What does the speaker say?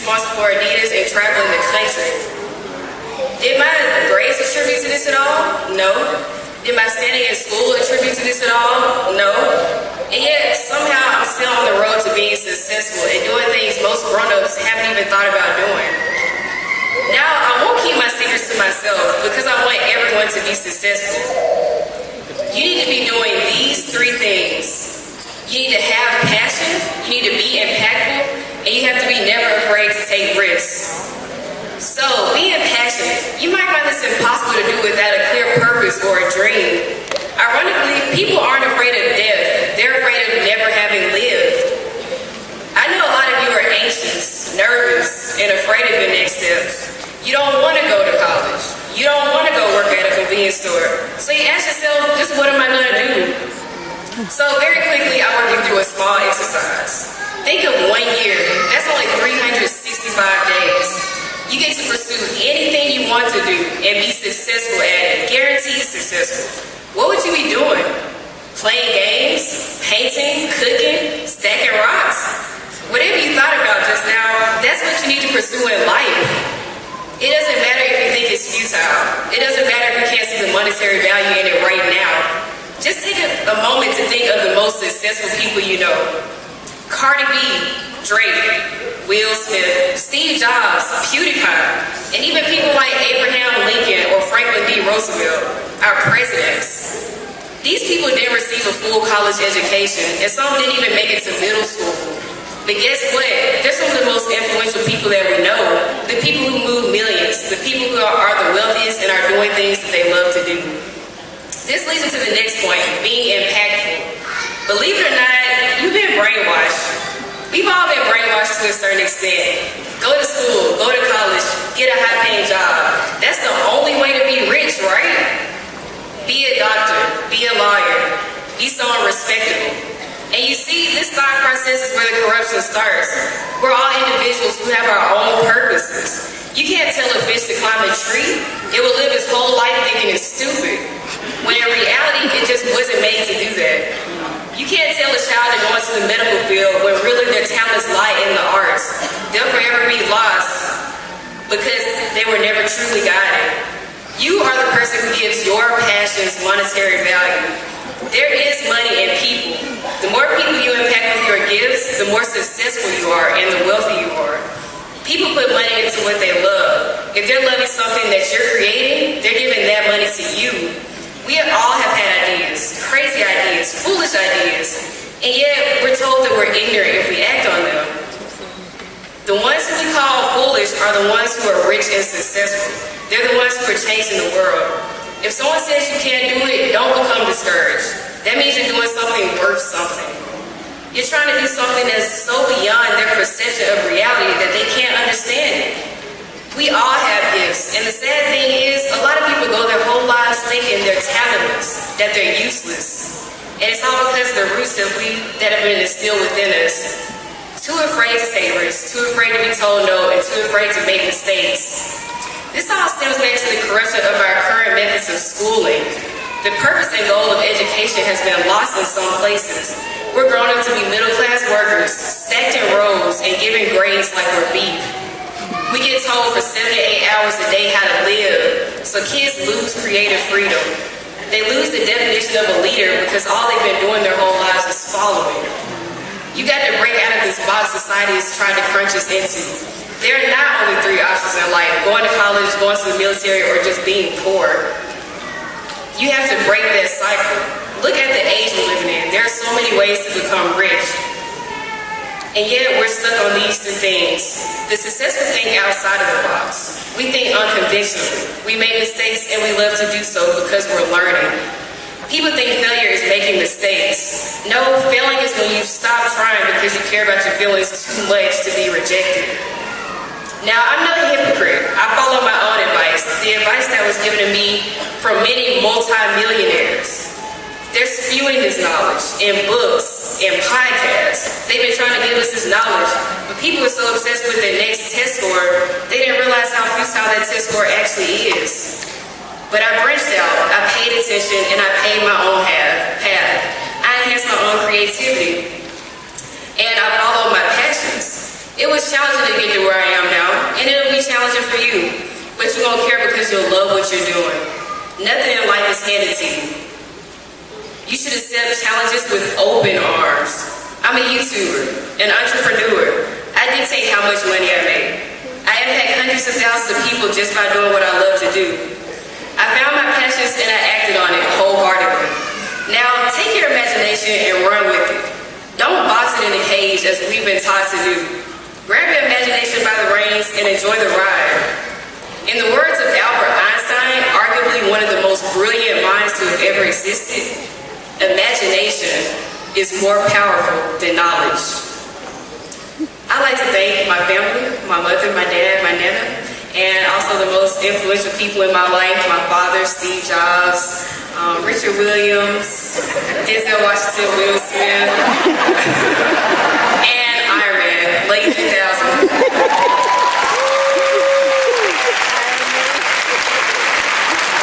responsible for Adidas and traveling the country. Did my grades attribute to this at all? No. Did my standing in school attribute to this at all? No. And yet, somehow, I'm still on the road to being successful and doing things most grown-ups haven't even thought about doing. Now, I won't keep my secrets to myself because I want everyone to be successful. You need to be doing these three things. You need to have passion, you need to be impactful, and you have to be never afraid to take risks. So, being passionate, you might find this impossible to do without a clear purpose or a dream. Ironically, people aren't afraid of death. They're afraid of never having lived. I know a lot of you are anxious, nervous, and afraid of your next steps. You don't want to go to college. You don't want to go work at a convenience store. So you ask yourself, just what am I going to do? So very quickly, I want you to do a small exercise. Think of 1 year. That's only 365 days. You get to pursue anything you want to do and be successful at it. Guaranteed successful. What would you be doing? Playing games? Painting? Cooking? Stacking rocks? Whatever you thought about just now, that's what you need to pursue in life. It doesn't matter if you think it's futile. It doesn't matter if you can't see the monetary value in it right now. Just take a moment to think of the most successful people you know. Cardi B, Drake, Will Smith, Steve Jobs, PewDiePie, and even people like Abraham Lincoln or Franklin D. Roosevelt, our presidents. These people didn't receive a full college education, and some didn't even make it to middle school. But guess what? They're some of the most influential people that we know. The people who move millions, the people who are the wealthiest and are doing things that they love to do. This leads into the next point, being impactful. Believe it or not, you've been brainwashed. We've all been brainwashed to a certain extent. Go to school, go to college, get a high-paying job. That's the only way to be rich, right? Be a doctor, be a lawyer, be someone respectable. And you see, this thought process is where the corruption starts. We're all individuals who have our own purposes. You can't tell a fish to climb a tree. It will live its whole life thinking it's stupid. When in reality, it just wasn't made to do that. You can't tell a child to go into the medical field when really their talents lie in the arts. They'll forever be lost because they were never truly guided. You are the person who gives your passions monetary value. There is money in people. The more people you impact with your gifts, the more successful you are and the wealthier you are. People put money into what they love. If they're loving something that you're creating, they're giving that money to you. We all have had ideas, crazy ideas, foolish ideas, and yet we're told that we're ignorant if we act on them. The ones who we call foolish are the ones who are rich and successful. They're the ones who are changing the world. If someone says you can't do it, don't become discouraged. That means you're doing something worth something. You're trying to do something that's so beyond their perception of reality that they can't understand it. We all have gifts, and the sad thing is, a lot of people go their whole lives thinking they're talentless, that they're useless. And it's all because the roots that have been instilled within us. Too afraid to take risks, too afraid to be told no, and too afraid to make mistakes. This all stems back to the corruption of our current methods of schooling. The purpose and goal of education has been lost in some places. We're grown up to be middle-class workers, stacked in rows, and given grades like we're beef. We get told for 7 to 8 hours a day how to live, so kids lose creative freedom. They lose the definition of a leader because all they've been doing their whole lives is following. You got to break out of this box society is trying to crunch us into. There are not only 3 options in life, going to college, going to the military, or just being poor. You have to break that cycle. Look at the age we're living in. There are so many ways to become rich. And yet we're stuck on these 2 things. The successful think outside of the box. We think unconventionally. We make mistakes and we love to do so because we're learning. People think failure is making mistakes. No, failing is when you stop trying because you care about your feelings too much to be rejected. Now, I'm not a hypocrite. I follow my own advice. The advice that was given to me from many multi-millionaires. They're spewing this knowledge in books, in podcasts. They've been trying to give us this knowledge, but people are so obsessed with their next test score, they didn't realize how futile that test score actually is. But I branched out, I paid attention, and I paid my own path. I enhanced my own creativity, and I followed my passions. It was challenging to get to where I am but you're gonna care because you'll love what you're doing. Nothing in life is handed to you. You should accept challenges with open arms. I'm a YouTuber, an entrepreneur. I dictate how much money I make. I impact hundreds of thousands of people just by doing what I love to do. I found my passions and I acted on it wholeheartedly. Now, take your imagination and run with it. Don't box it in a cage as we've been taught to do. Grab your imagination by the reins and enjoy the ride. In the words of Albert Einstein, arguably one of the most brilliant minds to have ever existed, imagination is more powerful than knowledge. I'd like to thank my family, my mother, my dad, my nana, and also the most influential people in my life, my father, Steve Jobs, Richard Williams, Denzel Washington, Will Smith.